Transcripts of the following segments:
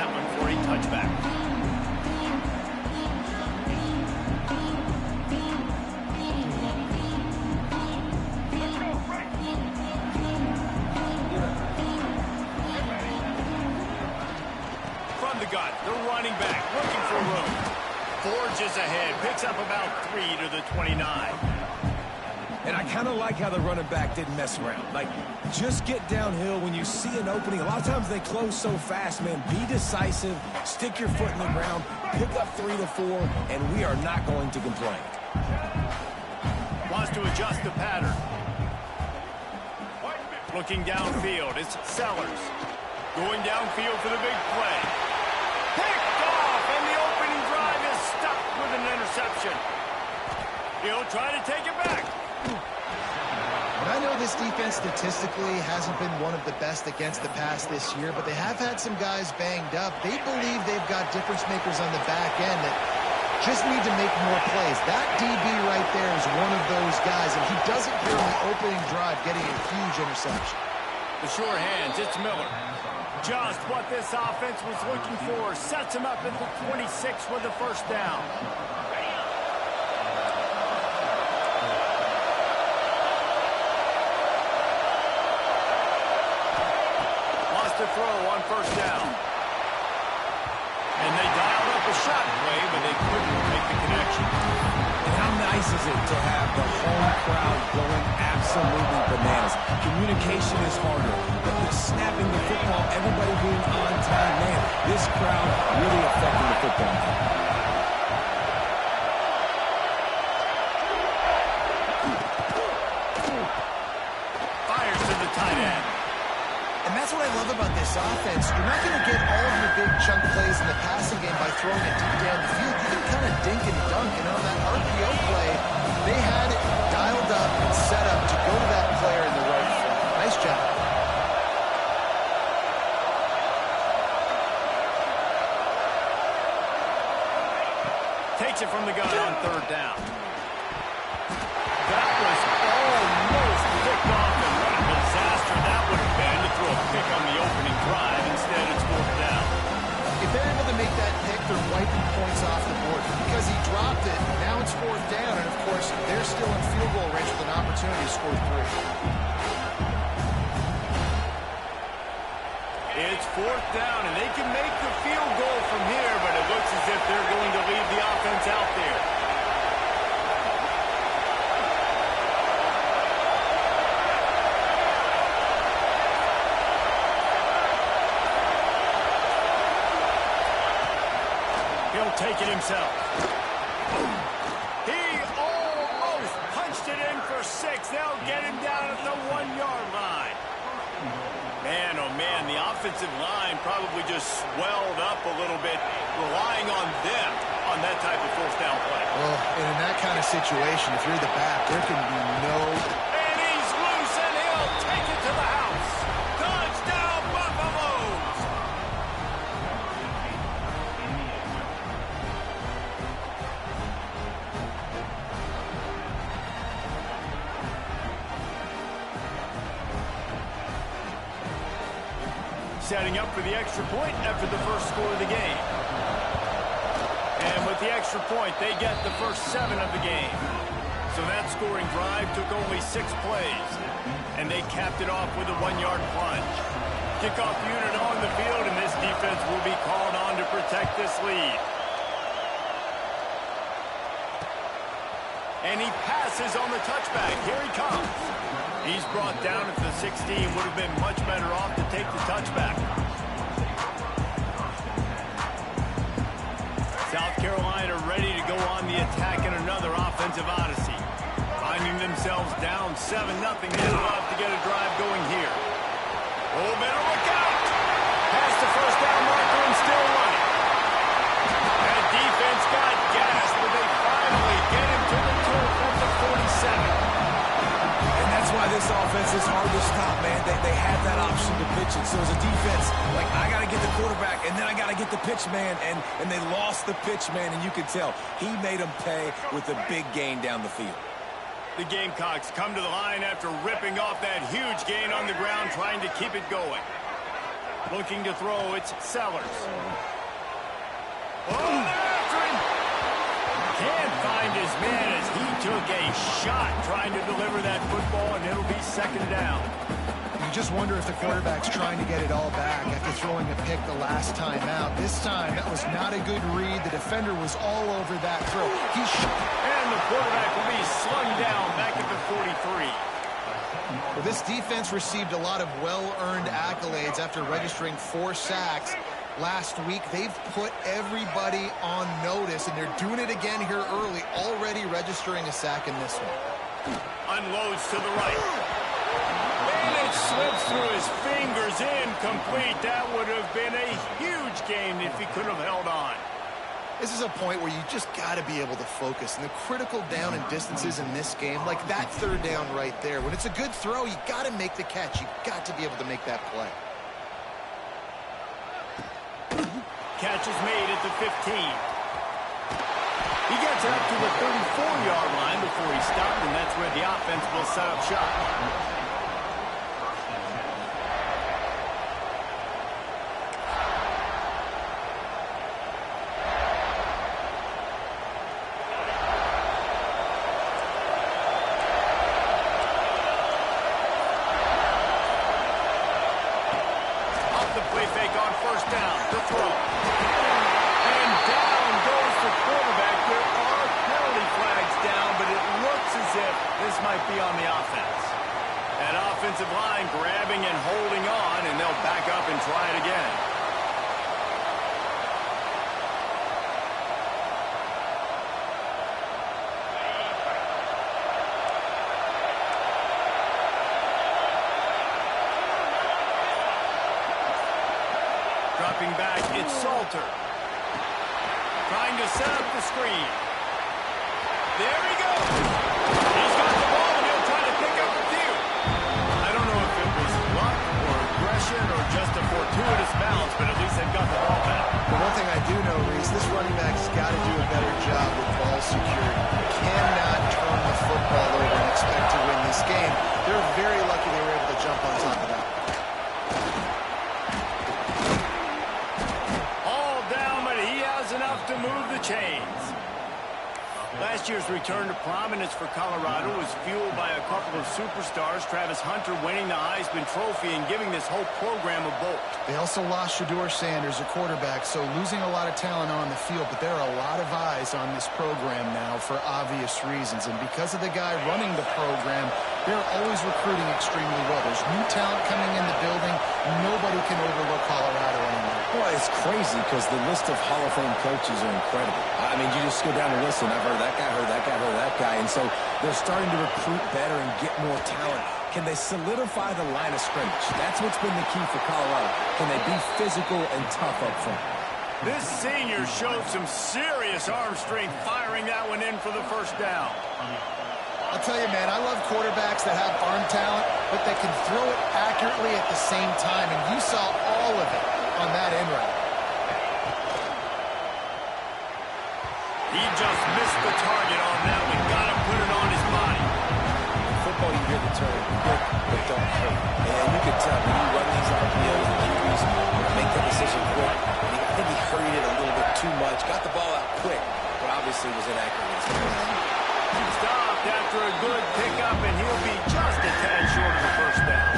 that one for a touchback. From the gun, the running back looking for room. Forges ahead, picks up about 3 to the 29. And I kind of like how the running back didn't mess around. Like, just get downhill when you see an opening. A lot of times they close so fast, man. Be decisive, stick your foot in the ground, pick up 3 to 4, and we are not going to complain. Wants to adjust the pattern. Looking downfield, it's Sellers. Going downfield for the big play. Picked off, and the opening drive is stuck with an interception. He'll try to take it back. And I know this defense statistically hasn't been one of the best against the pass this year, but they have had some guys banged up. They believe they've got difference makers on the back end that just need to make more plays. That DB right there is one of those guys, and he doesn't here on the opening drive getting a huge interception. The sure hands, it's Miller. Just what this offense was looking for. Sets him up at the 26 with the first down. Lost the throw on first down. And they dialed up a shot play, but they couldn't make the connection. And how nice is it to have the home crowd going absolutely bananas? Communication is harder, but the snapping the football, everybody being on time, man, this crowd really affecting the football game. Fires to the tight end. And that's what I love about this offense. You're not going to get all of your big chunk plays in the passing game by throwing it deep down the field. You can kind of dink and dunk. And on that RPO play, they had it dialed up and set up to go to that player in the right front. Nice job. Takes it from the gun on third down. That was almost picked off, and what a disaster that would have been to throw a pick on the opening drive. Instead, it's fourth down. If they're able to make that pick, they're wiping points off the board. Because he dropped it, now it's fourth down, and of course, they're still in field goal range with an opportunity to score 3. It's fourth down, and they can make the field goal from here, but it looks as if they're going to leave the offense out there. He'll take it himself. He almost punched it in for 6. They'll get him down at the 1-yard line. Man, oh man, the offensive line probably just swelled up a little bit, relying on them on that type of fourth down play. Well, and in that kind of situation, if you're the back, there can be no... And he's loose, and he'll take it to the house. Touchdown, Buffaloes! Setting up for the extra point after the first score of the game. And with the extra point, they get the first 7 of the game. So that scoring drive took only 6 plays. And they capped it off with a 1-yard plunge. Kickoff unit on the field, and this defense will be called on to protect this lead. And he passes on the touchback. Here he comes. He's brought down at the 16. Would have been much better off to take the touchback. South Carolina ready to go on the attack in another offensive odyssey. Finding themselves down 7-0. They'd love to get a drive going here. Oh, better look out. Past the first down marker and still running. That defense got gas, but they finally get him to the turf at the 47. And that's why this offense is hard to stop, man. They had that option to pitch it. So as a defense, like, I got to get the quarterback, and then I got to get the pitch man, and they lost the pitch man, and you could tell. He made them pay with a big gain down the field. The Gamecocks come to the line after ripping off that huge gain on the ground, trying to keep it going. Looking to throw, it's Sellers. Oh, after him. Can't find his man as he took a shot trying to deliver that football, and it'll be second down. You just wonder if the quarterback's trying to get it all back after throwing a pick the last time out. This time, that was not a good read. The defender was all over that throw. And the quarterback will be slung down back at the 43. Well, this defense received a lot of well-earned accolades after registering 4 sacks last week. They've put everybody on notice, and they're doing it again here early, already registering a sack in this one. Unloads to the right. And it slips through his fingers, incomplete. That would have been a huge gain if he could have held on. This is a point where you just got to be able to focus. And the critical down and distances in this game, like that third down right there, when it's a good throw, you got to make the catch. You got to be able to make that play. Catch is made at the 15. He gets it up to the 34-yard line before he stopped, and that's where the offense will set up shop. Be on the offense. That offensive line grabbing and holding on, and they'll back up and try it again. Dropping back, it's Salter. Trying to set up the screen. There he goes. He's got the ball, and he'll try to pick up a few. I don't know if it was luck or aggression or just a fortuitous bounce, but at least they've got the ball back. The one thing I do know, Reese, this running back's got to do a better job with ball security. Cannot turn the football over and expect to win this game. They're very lucky they were able to jump on top of that. All down, but he has enough to move the chains. Last year's return to prominence for Colorado was fueled by a couple of superstars, Travis Hunter winning the Heisman Trophy and giving this whole program a bolt. They also lost Shedeur Sanders, a quarterback, so losing a lot of talent on the field, but there are a lot of eyes on this program now for obvious reasons, and because of the guy running the program, they're always recruiting extremely well. There's new talent coming in the building. Nobody can overlook Colorado anymore. Well, it's crazy because the list of Hall of Fame coaches are incredible. I mean, you just go down the list and I've heard that guy, heard that guy, heard that guy. And so they're starting to recruit better and get more talent. Can they solidify the line of scrimmage? That's what's been the key for Colorado. Can they be physical and tough up front? This senior showed some serious arm strength firing that one in for the first down. I'll tell you, man, I love quarterbacks that have arm talent, but that can throw it accurately at the same time, and you saw all of it on that end route. He just missed the target on that one. Got to put it on his body. In football, you hear the term, hit but don't hurt. And you can tell when you run these RPOs, the QBs make the decision quick. I think he hurried it a little bit too much. Got the ball out quick, but obviously was inaccurate. Stopped after a good pickup, and he'll be just a tad short of the first down.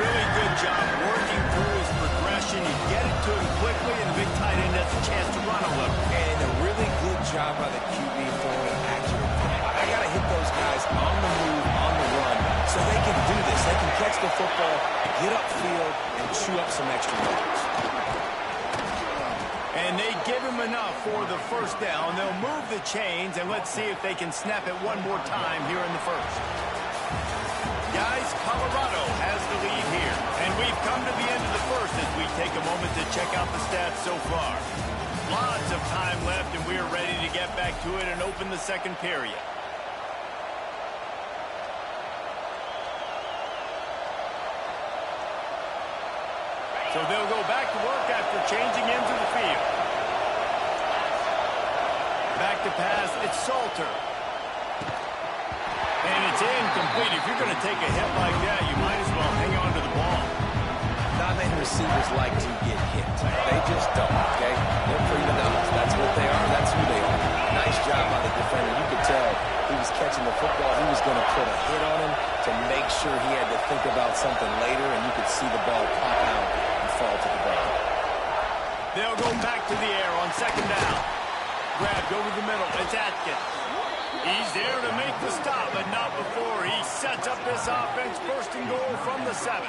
Really good job working through his progression. You get it to him quickly, and the big tight end has a chance to run a little. And a really good job by the QB throwing accurate. I got to hit those guys on the move, on the run, so they can do this. They can catch the football, get upfield, and chew up some extra yards. And they give him enough for the first down. They'll move the chains, and let's see if they can snap it one more time here in the first. Guys, Colorado has the lead here. And we've come to the end of the first as we take a moment to check out the stats so far. Lots of time left, and we are ready to get back to it and open the second period. So they'll go back to work after changing into the field. Back to pass, it's Salter. And it's incomplete. If you're going to take a hit like that, you might as well hang on to the ball. Not many receivers like to get hit. They just don't, okay? They're prima donnas. That's what they are. That's who they are. Nice job by the defender. You could tell he was catching the football. He was going to put a hit on him to make sure he had to think about something later, and you could see the ball pop out and fall to the ground. They'll go back to the air on second down. Grabbed over the middle. It's Atkins. He's there to make the stop, but not before he sets up this offense. First and goal from the 7.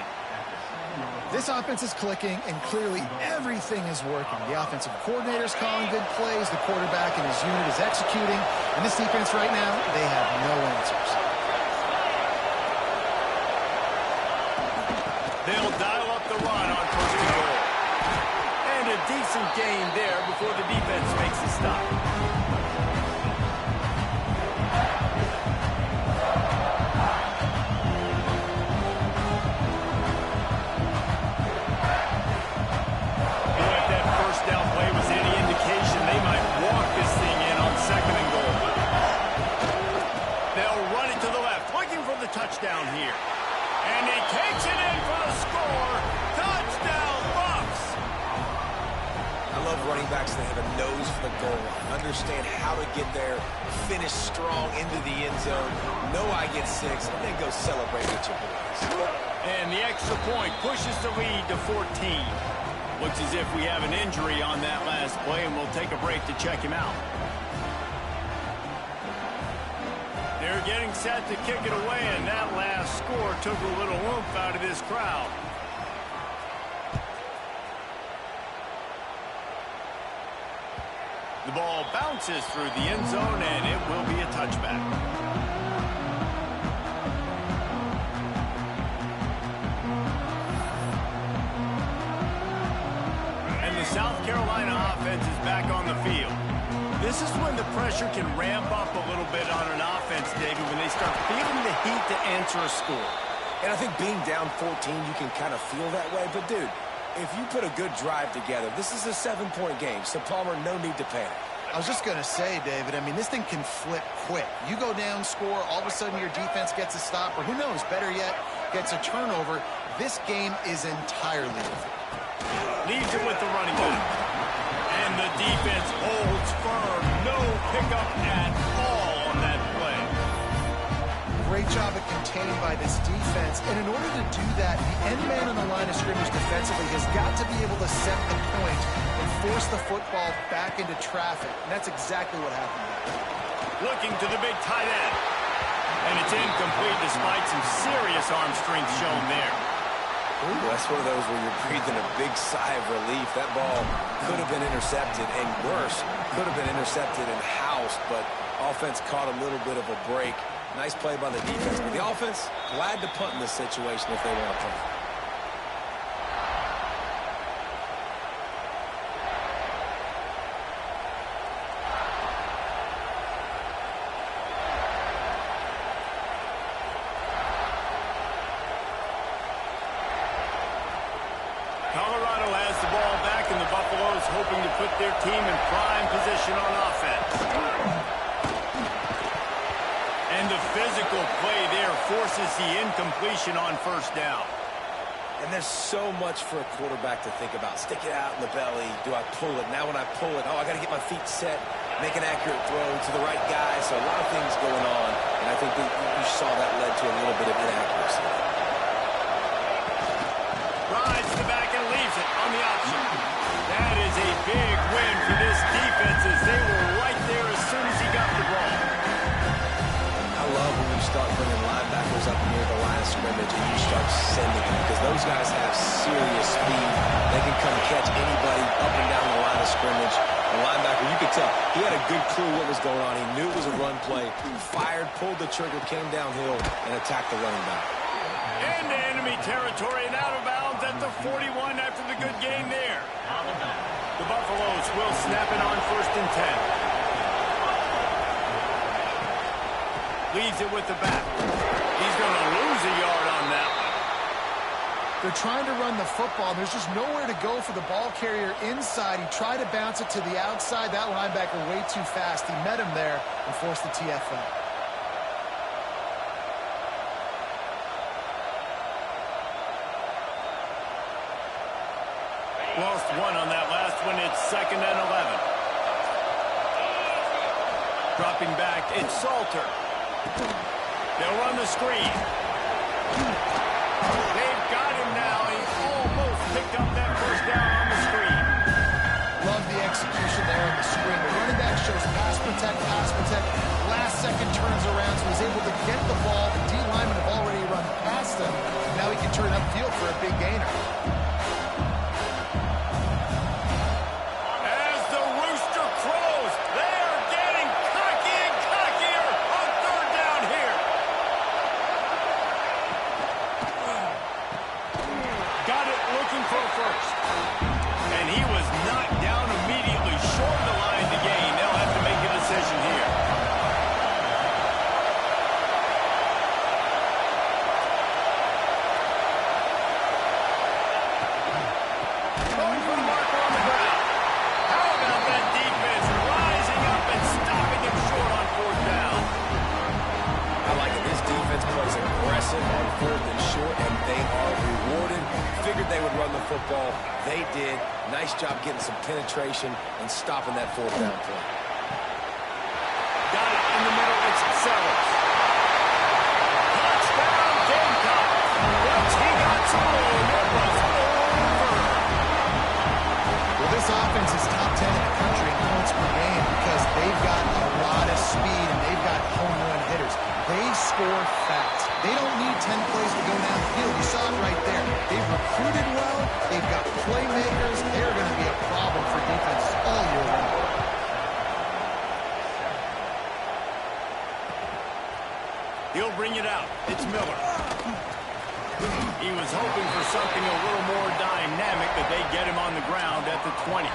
This offense is clicking, and clearly everything is working. The offensive coordinator's calling good plays. The quarterback and his unit is executing. And this defense right now, they have no answers. They'll dial up the run on first and goal. And a decent gain there before the defense makes the stop. Touchdown here. And he takes it in for the score. Touchdown, Bucs! I love running backs that have a nose for the goal line. Understand how to get there, finish strong into the end zone, know I get 6, and then go celebrate with your boys. And the extra point pushes the lead to 14. Looks as if we have an injury on that last play, and we'll take a break to check him out. They're getting set to kick it away, and that last score took a little oomph out of this crowd. The ball bounces through the end zone, and it will be a touchback. And the South Carolina offense is back on the field. This is when the pressure can ramp up a little bit on an offense, David, when they start feeling the heat to answer a score. And I think being down 14, you can kind of feel that way. But, dude, if you put a good drive together, this is a 7-point game. So, Palmer, no need to panic. I was just going to say, David, I mean, this thing can flip quick. You go down, score, all of a sudden your defense gets a stop, or who knows, better yet, gets a turnover. This game is entirely different. Leaves it with the running back. And the defense holds firm. No pickup at all on that play. Great job at containing by this defense. And in order to do that, the end man on the line of scrimmage defensively has got to be able to set the point and force the football back into traffic. And that's exactly what happened there. Looking to the big tight end. And it's incomplete despite some serious arm strength shown there. Ooh, that's one of those where you're breathing a big sigh of relief. That ball could have been intercepted, and worse, could have been intercepted and housed, but offense caught a little bit of a break. Nice play by the defense. But the offense, glad to punt in this situation if they want to punt. Colorado has the ball back, and the Buffaloes hoping to put their team in prime position on offense. And the physical play there forces the incompletion on first down. And there's so much for a quarterback to think about. Stick it out in the belly. Do I pull it? Now when I pull it, I got to get my feet set, make an accurate throw to the right guy. So a lot of things going on, and I think that you saw that led to a little bit of inaccuracy. Rides the back and leaves it on the option. That is a big win for this defense as they were right there as soon as he got the ball. I love when you start bringing linebackers up near the line of scrimmage and you start sending them because those guys have serious speed. They can come catch anybody up and down the line of scrimmage. The linebacker, you could tell, he had a good clue what was going on. He knew it was a run play. He fired, pulled the trigger, came downhill, and attacked the running back. Into enemy territory and out of bounds at the 41 after the good gain there. The Buffaloes will snap it on 1st and 10. Leaves it with the back. He's going to lose a yard on that one. They're trying to run the football, and there's just nowhere to go for the ball carrier inside. He tried to bounce it to the outside. That linebacker way too fast. He met him there and forced the TFL. Lost one on that last one. It's 2nd and 11. Dropping back, it's Salter. They'll run the screen. They've got him now. He almost picked up that first down on the screen. Love the execution there on the screen. The running back shows pass protect, pass protect. Last second turns around, so he's able to get the ball. The D linemen have already run past him. Now he can turn upfield for a big gainer. As the rooster crows, they are getting cocky and cockier on 3rd down here. Got it looking for a first. And he was knocked down immediately short of the line to gain. They'll have to make a decision here. Going for the marker on the ground. How about that defense rising up and stopping him short on 4th down? I like it. This defense plays aggressive on 4th and short, and they are rewarded. Figured they would run the football. They did. Nice job getting some penetration and stopping that 4th down play. Got it in the middle. It's Sellers. Touchdown, Gamecocks. Once he got to roll, it was over. Well, this offense is top 10 in the country in points per game because they've got a lot of speed and they've got home run hitters. They score fast. They don't need 10 plays to go down the field. You saw it right there. They've recruited well. They've got playmakers. They're going to be a problem for defenses all year long. He'll bring it out. It's Miller. He was hoping for something a little more dynamic, but they get him on the ground at the 20.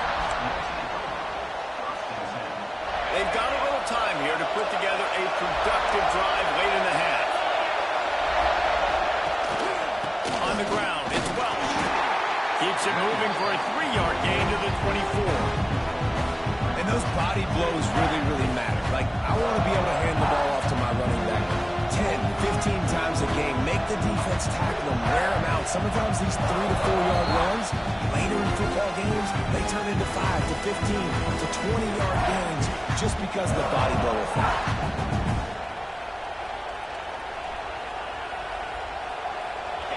They've got a little time here to put together a productive drive late in the half. On the ground, it's Welch. Keeps it moving for a 3-yard gain to the 24. And those body blows really, really matter. Like, I want to be able to hand the ball off to my running back 10, 15 times a game. Make the defense tackle them, wear them out. Sometimes these 3 to 4-yard runs, later in football games, they turn into 5 to 15 to 20-yard gains just because of the body blow effect.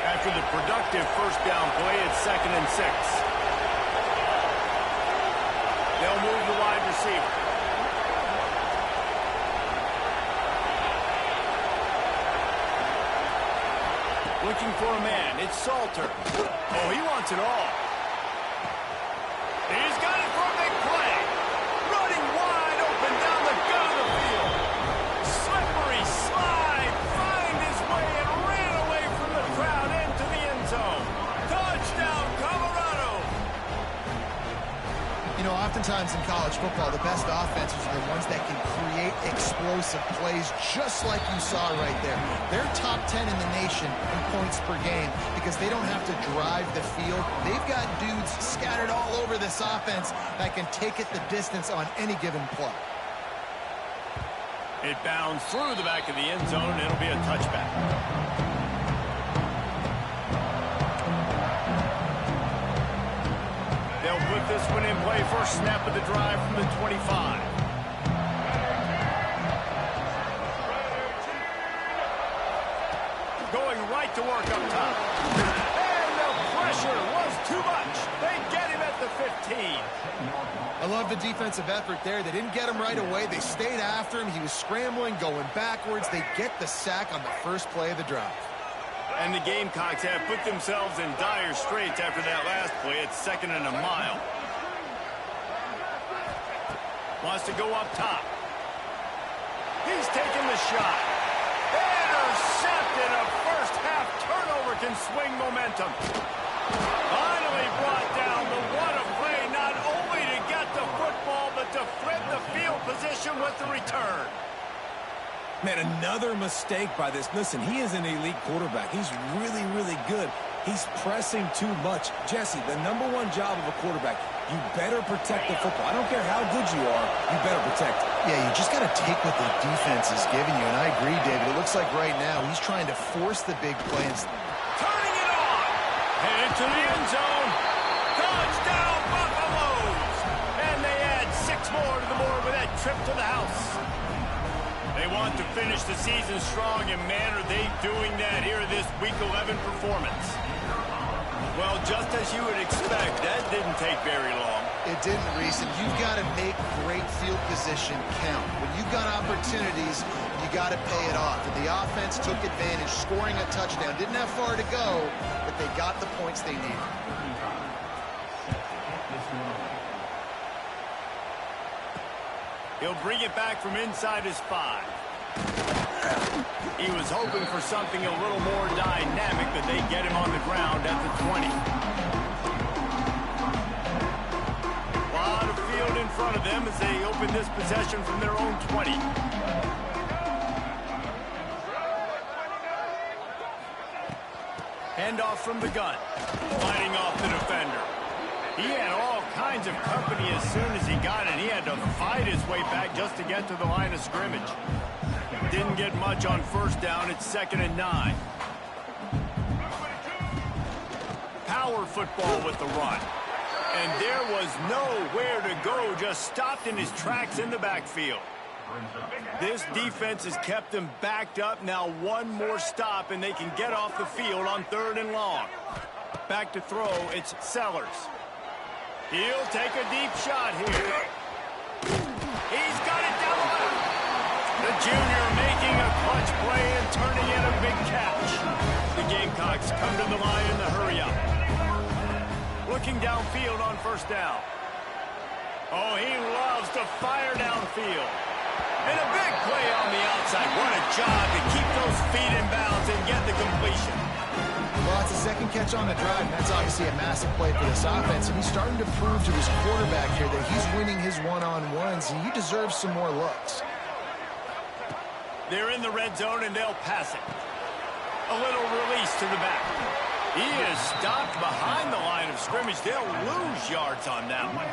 After the productive first down play, it's 2nd and 6. They'll move the wide receiver. Looking for a man. It's Salter. Oh, he wants it all. He's got it for a big play. Running wide open down the gut of the field. Slippery slide. Find his way and ran away from the crowd into the end zone. Touchdown, Colorado. You know, oftentimes in college football, the best offenses are the ones that can create explosive plays just like you saw right there. They're top 10 in the nation in points per game because they don't have to drive the field. They've got dudes scattered all over this offense that can take it the distance on any given play. It bounds through the back of the end zone, and it'll be a touchback. They'll put this one in play. First snap of the drive from the 25. Going right to work up top. And the pressure was too much. They get him at the 15. I love the defensive effort there. They didn't get him right away. They stayed after him. He was scrambling, going backwards. They get the sack on the first play of the drive. And the Gamecocks have put themselves in dire straits after that last play. It's 2nd and a mile. Wants to go up top. He's taking the shot. Intercepted. A first-half turnover can swing momentum. Finally brought down, but what a play, not only to get the football, but to flip the field position with the return. Man, another mistake by this. Listen, he is an elite quarterback. He's really, really good. He's pressing too much. Jesse, the #1 job of a quarterback, you better protect the football. I don't care how good you are, you better protect it. Yeah, you just got to take what the defense is giving you, and I agree, David. It looks like right now he's trying to force the big play. Turning it on. Headed to the end zone. Touchdown! to finish the season strong, and man, are they doing that here in this Week 11 performance. Well, just as you would expect, that didn't take very long. It didn't, Reese, and you've got to make great field position count. When you've got opportunities, you got to pay it off. And the offense took advantage, scoring a touchdown. Didn't have far to go, but they got the points they needed. He'll bring it back from inside his 5. He was hoping for something a little more dynamic, but they get him on the ground at the 20. A lot of field in front of them as they open this possession from their own 20. Handoff from the gun, fighting off the defender. He had all kinds of company as soon as he got it. He had to fight his way back just to get to the line of scrimmage. Didn't get much on first down. It's 2nd and 9. Power football with the run. And there was nowhere to go, just stopped in his tracks in the backfield. This defense has kept them backed up. Now one more stop, and they can get off the field on 3rd and long. Back to throw, it's Sellers. He'll take a deep shot here. He's got it down the line. The junior making a clutch play and turning in a big catch. The Gamecocks come to the line in the hurry-up. Looking downfield on 1st down. Oh, he loves to fire downfield. And a big play on the outside. What a job to keep those feet in bounds and get the completion. Well, it's a second catch on the drive, and that's obviously a massive play for this offense. And he's starting to prove to his quarterback here that he's winning his one-on-ones, and he deserves some more looks. They're in the red zone, and they'll pass it. A little release to the back. He is stopped behind the line of scrimmage. They'll lose yards on that one.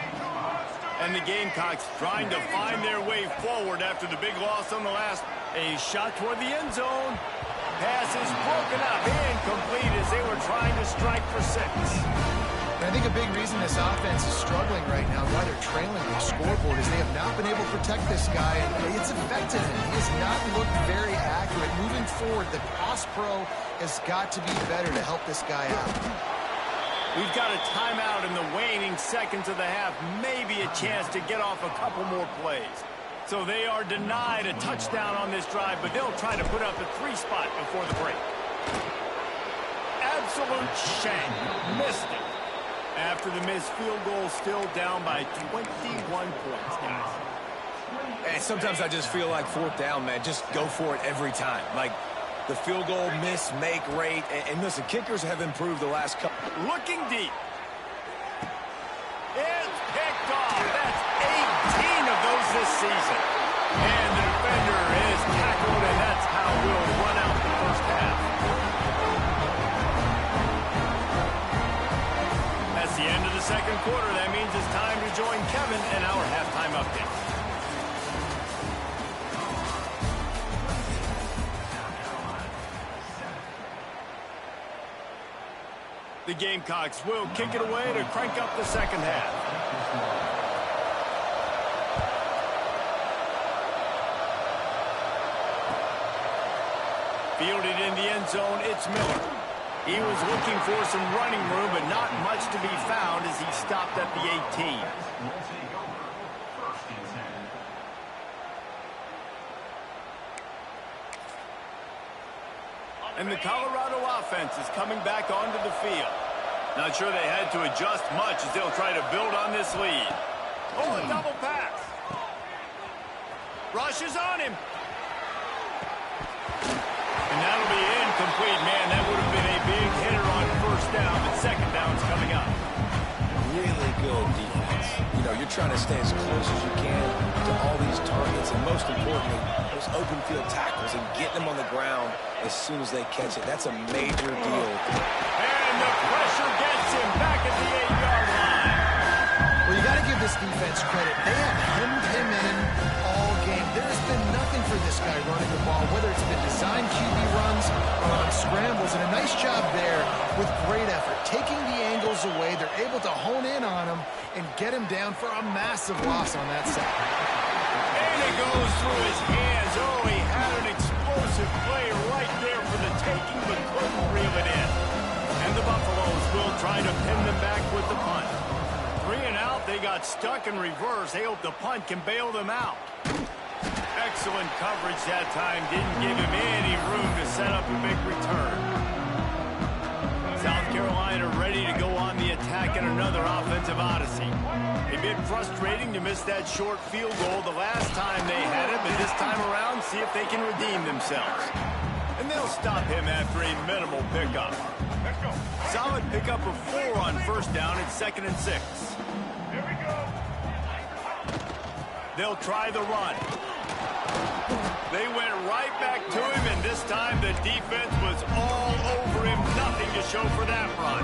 And the Gamecocks trying to find their way forward after the big loss on the last. A shot toward the end zone. Pass is broken up, incomplete as they were trying to strike for 6. And I think a big reason this offense is struggling right now, why they're trailing the scoreboard, is they have not been able to protect this guy, and it's affected him. He has not looked very accurate. Moving forward, the pass pro has got to be better to help this guy out. We've got a timeout in the waning seconds of the half, maybe a chance to get off a couple more plays. So they are denied a touchdown on this drive, but they'll try to put up a 3 spot before the break. Absolute shame. Missed it. After the missed field goal, still down by 21 points, guys. And sometimes I just feel like 4th down, man. Just go for it every time. Like the field goal miss, make rate. And listen, kickers have improved the last couple. Looking deep. It's picked off. That's 18 of those this season. And the defender is tackled, and that's how we'll run out the first half. That's the end of the second quarter. That means it's time to join Kevin in our halftime update. The Gamecocks will kick it away to crank up the second half. Fielded in the end zone, it's Miller. He was looking for some running room, but not much to be found as he stopped at the 18. And the Colorado offense is coming back onto the field. Not sure they had to adjust much as they'll try to build on this lead. Oh, a double pass. Rush is on him. And that'll be incomplete. Man, that would have been a big hitter on 1st down, but 2nd down's coming up. Really good defense. You know, you're trying to stay as close as you can to all these targets, and most importantly, those open field tackles and getting them on the ground as soon as they catch it. That's a major deal. And the pressure gets him back at the 8-yard line. Well, you got to give this defense credit. They have hemmed him in all game. There's been nothing for this guy running the ball, whether it's been designed QB runs or on scrambles. And a nice job there with great effort. Taking the angles away, they're able to hone in on him and get him down for a massive loss on that side. And it goes through his hands. Oh, he had it explosive play right there for the taking, but couldn't reel it in. And the Buffaloes will try to pin them back with the punt. 3 and out, they got stuck in reverse. They hope the punt can bail them out. Excellent coverage that time. Didn't give him any room to set up a big return. South Carolina ready to go on the attack in another offensive odyssey. A bit frustrating to miss that short field goal the last time they had it, but this time around, see if they can redeem themselves. And they'll stop him after a minimal pickup. Solid pickup of 4 on first down at 2nd and 6. Here we go. They'll try the run. They went right back to him, and this time the defense was all over him. Nothing to show for that run.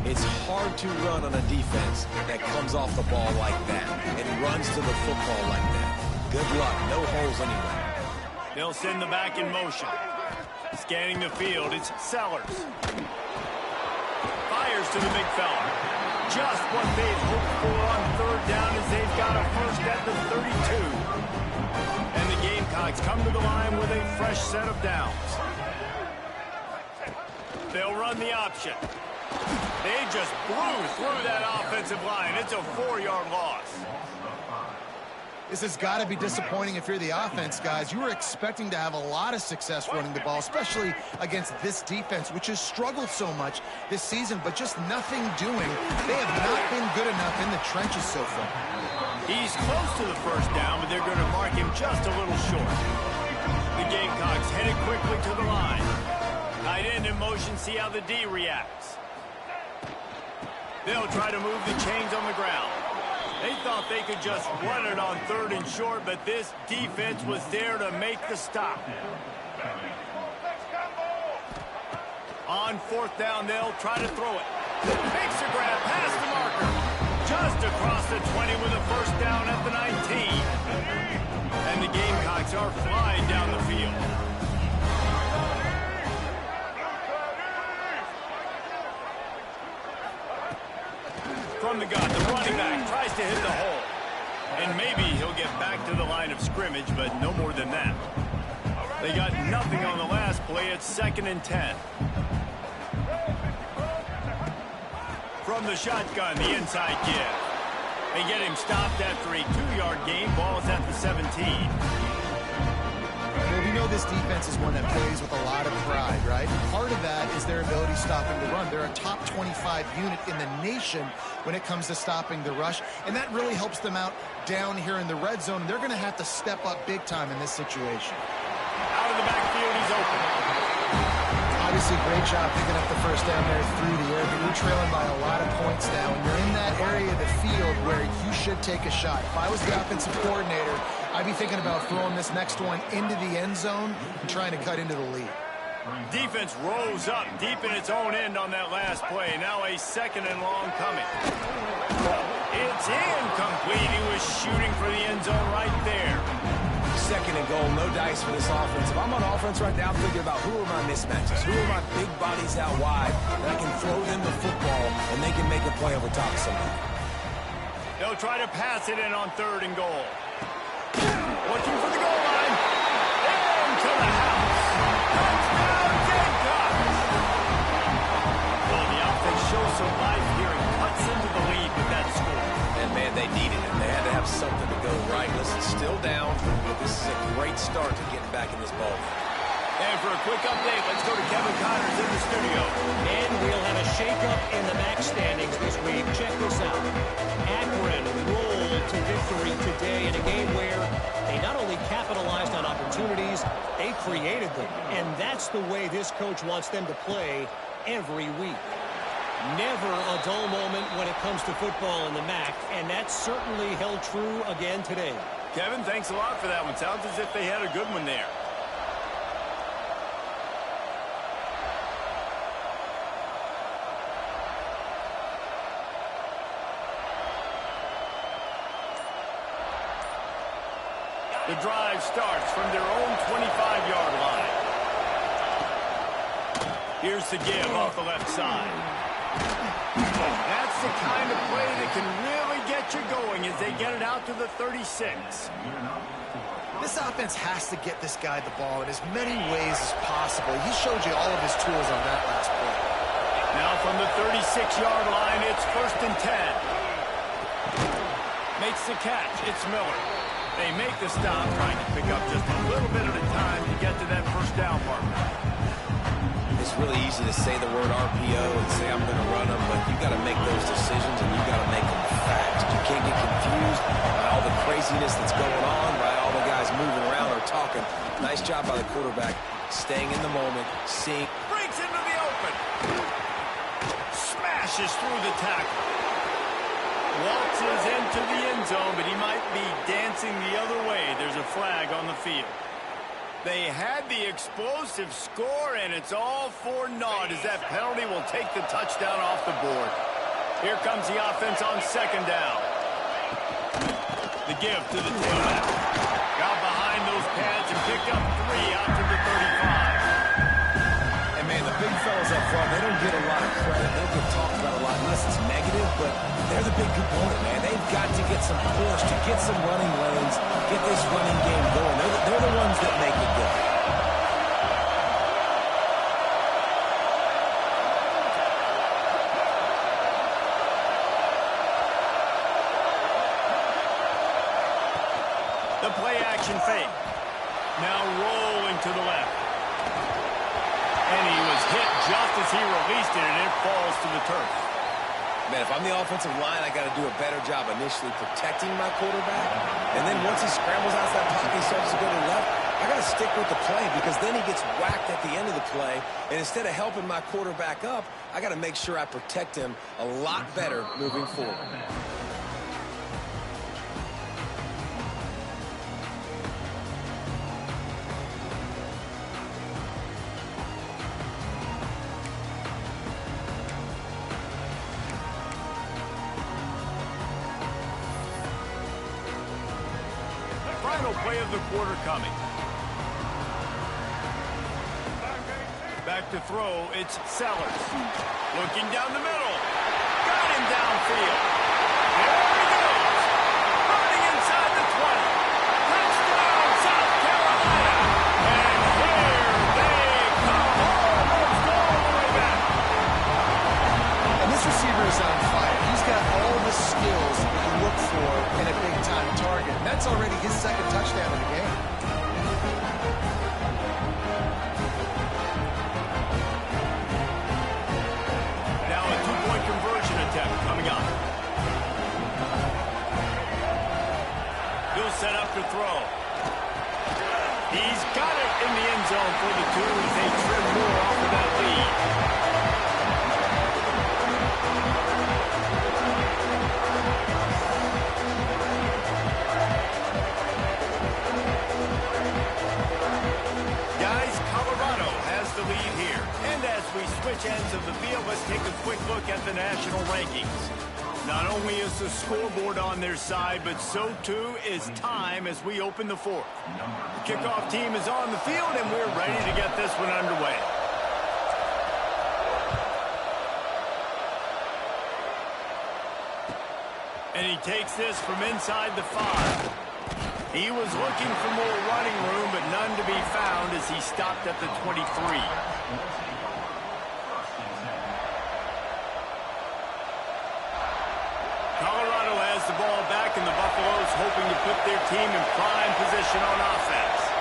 It's hard to run on a defense that comes off the ball like that and runs to the football like that. Good luck. No holes anywhere. They'll send the back in motion. Scanning the field, it's Sellers. Fires to the big fella. Just what they'd hoped for on 3rd down as they've got a first at the 32. And the Gamecocks come to the line with a fresh set of downs. They'll run the option. They just blew through that offensive line. It's a 4-yard loss. This has got to be disappointing if you're the offense, guys. You were expecting to have a lot of success running the ball, especially against this defense, which has struggled so much this season, but just nothing doing. They have not been good enough in the trenches so far. He's close to the first down, but they're going to mark him just a little short. The Gamecocks headed quickly to the line. Tight end in motion, see how the D reacts. They'll try to move the chains on the ground. They thought they could just run it on 3rd and short, but this defense was there to make the stop. On 4th down, they'll try to throw it. Makes a grab past the marker. Just across the 20 with a first down at the 19. And the Gamecocks are flying down the field. From the gun, the running back tries to hit the hole. And maybe he'll get back to the line of scrimmage, but no more than that. They got nothing on the last play. It's 2nd and 10. From the shotgun, the inside give. They get him stopped after a 2-yard gain. Ball is at the 17. Well, we know this defense is one that plays with a lot of pride, right? Part of that is their ability stopping the run. They're a top 25 unit in the nation when it comes to stopping the rush, and that really helps them out down here in the red zone. They're going to have to step up big time in this situation. Out of the backfield, he's open. Obviously, great job picking up the first down there through the air, but you're trailing by a lot of points now, and you're in that area of the field where you should take a shot. If I was the offensive coordinator, I'd be thinking about throwing this next one into the end zone and trying to cut into the lead. Defense rose up deep in its own end on that last play. Now a 2nd and long coming. It's incomplete. He was shooting for the end zone right there. 2nd and goal, no dice for this offense. If I'm on offense right now, I'm thinking about who are my mismatches, who are my big bodies out wide that I can throw them the football and they can make a play over top of somebody. They'll try to pass it in on 3rd and goal. Looking for the goal line. Into the house. Touchdown, Gamecocks. Well, the offense shows some life here and cuts into the lead with that score. And, man, they needed it. They had to have something to go right. Listen, still down, but this is a great start to getting back in this ball game. And for a quick update, let's go to Kevin Connors in the studio. And we'll have a shakeup in the MAC standings this week. Check this out. Akron rolled to victory today in a game where they not only capitalized on opportunities, they created them. And that's the way this coach wants them to play every week. Never a dull moment when it comes to football in the MAC, and that certainly held true again today. Kevin, thanks a lot for that one. Sounds as if they had a good one there. The drive starts from their own 25-yard line. Here's the give off the left side. That's the kind of play that can really get get you going as they get it out to the 36. This offense has to get this guy the ball in as many ways as possible. He showed you all of his tools on that last play. Now from the 36-yard line, it's 1st and 10. Makes the catch. It's Miller. They make the stop, trying to pick up just a little bit at a time to get to that first down marker. It's really easy to say the word RPO and say I'm going to run them, but you got to make those decisions and you got to make them fast. You can't get confused by all the craziness that's going on, by all the guys moving around or talking. Nice job by the quarterback, staying in the moment, seeing. Breaks into the open. Smashes through the tackle. Waltzes into the end zone, but he might be dancing the other way. There's a flag on the field. They had the explosive score, and it's all for naught as that penalty will take the touchdown off the board. Here comes the offense on 2nd down. The give to the tailback. Got behind those pads and picked up 3 out to the 35. And, man, the big fellas up front, they don't get a lot of credit. They don't get talked about a lot unless it's negative, but they're the big component, man. They've got to get some push, to get some running lanes, get this running game going. They're the ones that make it go. The play-action fake. Now rolling to the left. And he was hit just as he released it, and it falls to the turf. Man, if I'm the offensive line, I got to do a better job initially protecting my quarterback. And then once he scrambles out that pocket, he starts to go to the left, I got to stick with the play because then he gets whacked at the end of the play. And instead of helping my quarterback up, I got to make sure I protect him a lot better moving forward. Final play of the quarter coming. Back to throw, it's Sellers. Looking down the middle. Got him downfield. There he goes. Running inside the 20. Touchdown, South Carolina. And here they come. Almost all the way back. And this receiver is on fire. He's got all the skills you look for in a big-time target. And that's already his 2nd touchdown of the game. Now a 2-point conversion attempt coming up. He'll set up to throw. He's got it in the end zone for the 2 as they trim more off of that lead. The lead here. And as we switch ends of the field, let's take a quick look at the national rankings. Not only is the scoreboard on their side, but so too is time as we open the 4th. The kickoff team is on the field, and we're ready to get this one underway. And he takes this from inside the 5. He was looking for more running room, but none to be found as he stopped at the 23. Colorado has the ball back, and the Buffaloes hoping to put their team in prime position on offense.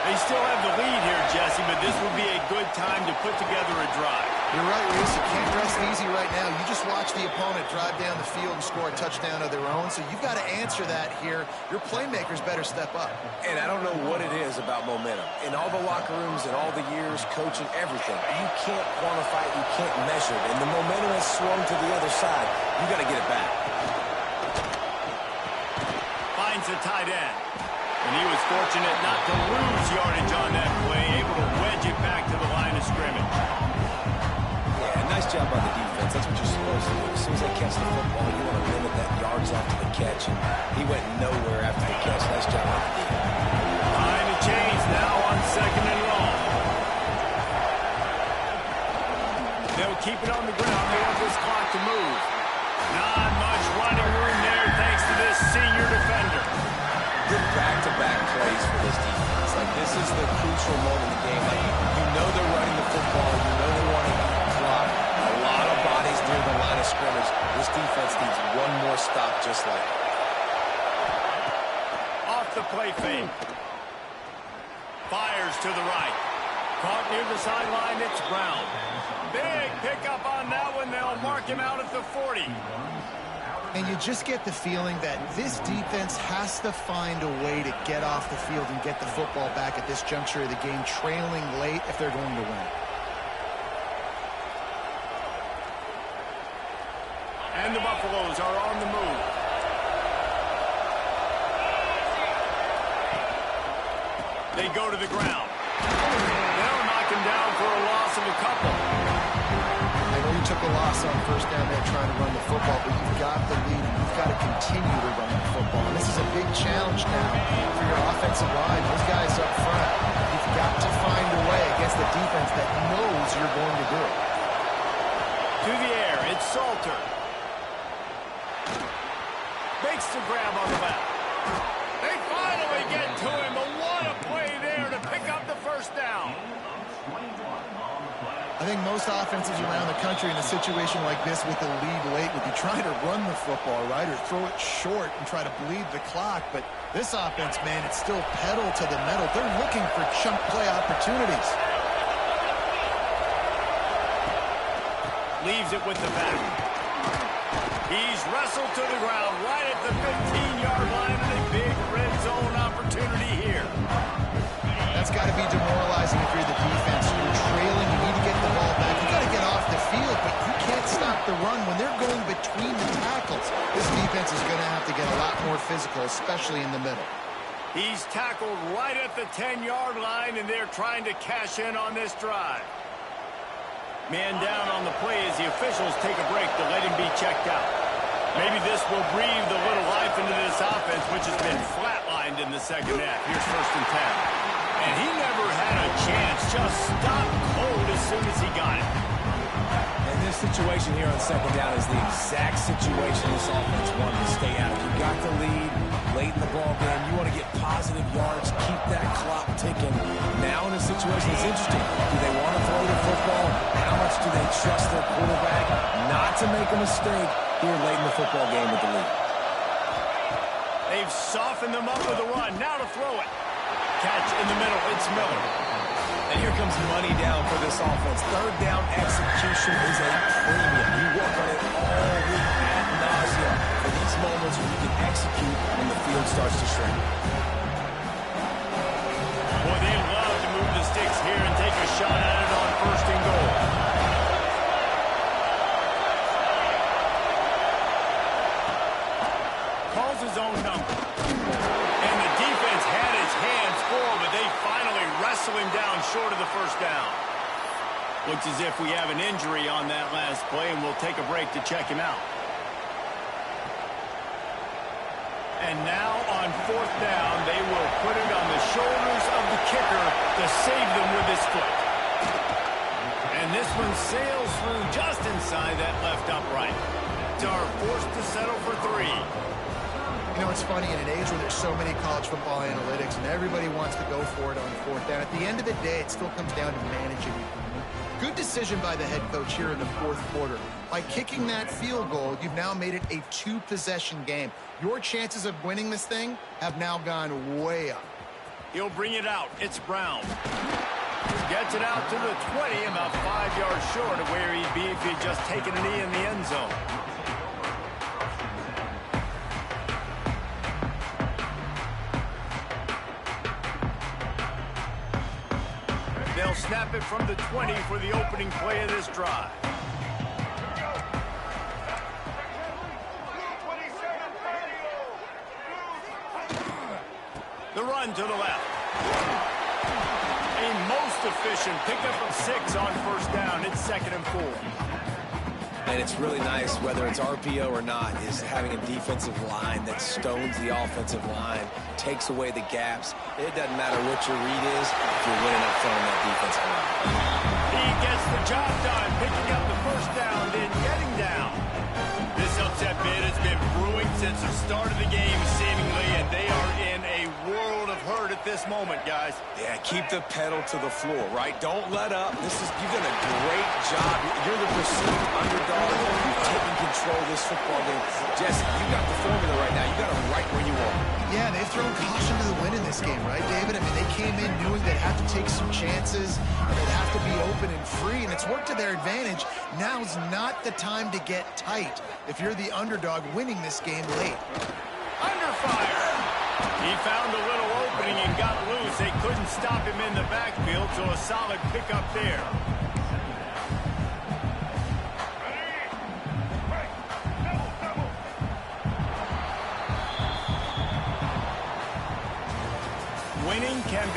They still have the lead here, Jesse, but this would be a good time to put together a drive. You're right, Reese. You can't rest easy right now. You just watch the opponent drive down the field and score a touchdown of their own, so you've got to answer that here. Your playmakers better step up. And I don't know what it is about momentum. In all the locker rooms and all the years, coaching, everything, you can't quantify it, you can't measure it. And the momentum has swung to the other side. You got to get it back. Finds a tight end. And he was fortunate not to lose yardage on that play, able to wedge it back to the line of scrimmage. Yeah, nice job by the defense. That's what you're supposed to do. As soon as they catch the football, you want to limit that yards after the catch. And he went nowhere after the catch. Nice job by the defense. Behind the chains now on 2nd and long. They'll keep it on the ground. They want this clock to move. Not much running room there thanks play. Off the play fake. Fires to the right. Caught near the sideline, it's Brown. Big pickup on that one. They'll mark him out at the 40. And you just get the feeling that this defense has to find a way to get off the field and get the football back at this juncture of the game, trailing late if they're going to win. And the Buffaloes are on the move. They go to the ground. They'll knock him down for a loss of a couple. I know you took a loss on first down there trying to run the football, but you've got the lead and you've got to continue to run the football. And this is a big challenge now for your offensive line. Those guys up front, you've got to find a way against the defense that knows you're going to do it. To the air, it's Salter. Makes the grab on the left. They finally get to him, but what a play there to pick up the first down. I think most offenses around the country in a situation like this with the lead late would be trying to run the football, right, or throw it short and try to bleed the clock. But this offense, man, it's still pedal to the metal. They're looking for chunk play opportunities. Leaves it with the back. He's wrestled to the ground right at the 15-yard line, and a big red zone opportunity here. That's got to be demoralizing if you're the defense. You're trailing, you need to get the ball back. You got to get off the field, but you can't stop the run when they're going between the tackles. This defense is going to have to get a lot more physical, especially in the middle. He's tackled right at the 10-yard line, and they're trying to cash in on this drive. Man down on the play as the officials take a break to let him be checked out. Maybe this will breathe a little life into this offense, which has been flatlined in the second half. Here's 1st and 10. And he never had a chance. Just stopped cold as soon as he got it. And this situation here on 2nd down is the exact situation this offense wanted to stay out of. You got the lead late in the ball game. You want to get positive yards, keep that clock ticking. Now in a situation that's interesting. Do they want to throw the football? How much do they trust their quarterback not to make a mistake here late in the football game with the lead? They've softened them up with a run. Now to throw it. Catch in the middle. It's Miller. And here comes money down for this offense. 3rd down execution is a premium. You work on it all week ad nauseum for these moments where you can execute when the field starts to shrink. Boy, they love to move the sticks here and take a shot at it on 1st and goal. Calls his own number. And the defense had his hands full, but they finally wrestle him down short of the 1st down. Looks as if we have an injury on that last play, and we'll take a break to check him out. And now on 4th down, they will put it on the shoulders of the kicker to save them with his foot. And this one sails through just inside that left upright. Are forced to settle for 3. You know, it's funny, in an age where there's so many college football analytics and everybody wants to go for it on 4th down, at the end of the day, it still comes down to managing. Good decision by the head coach here in the 4th quarter. By kicking that field goal, you've now made it a 2-possession game. Your chances of winning this thing have now gone way up. He'll bring it out. It's Brown. Gets it out to the 20, about 5 yards short of where he'd be if he'd just taken a knee in the end zone. They'll snap it from the 20 for the opening play of this drive. The run to the left. A most efficient pickup of 6 on 1st down. It's 2nd and 4. And it's really nice, whether it's RPO or not, is having a defensive line that stones the offensive line, takes away the gaps. It doesn't matter what your read is if you're winning up front on that defensive line. He gets the job done, picking up the 1st down, then getting down. This upset bid has been brewing since the start of the game, seemingly, and they are in a world of have heard at this moment, guys. Yeah, keep the pedal to the floor, right? Don't let up. You've done a great job. You're the perceived underdog. You've taken control of this football game. Jesse, you got the formula right now. You got it right where you want. Yeah, they've thrown caution to the wind in this game, right, David? I mean, they came in knowing they'd have to take some chances, and they'd have to be open and free, and it's worked to their advantage. Now's not the time to get tight if you're the underdog winning this game late. Under fire. He found a little opening and got loose. They couldn't stop him in the backfield, so a solid pickup there. Winning can be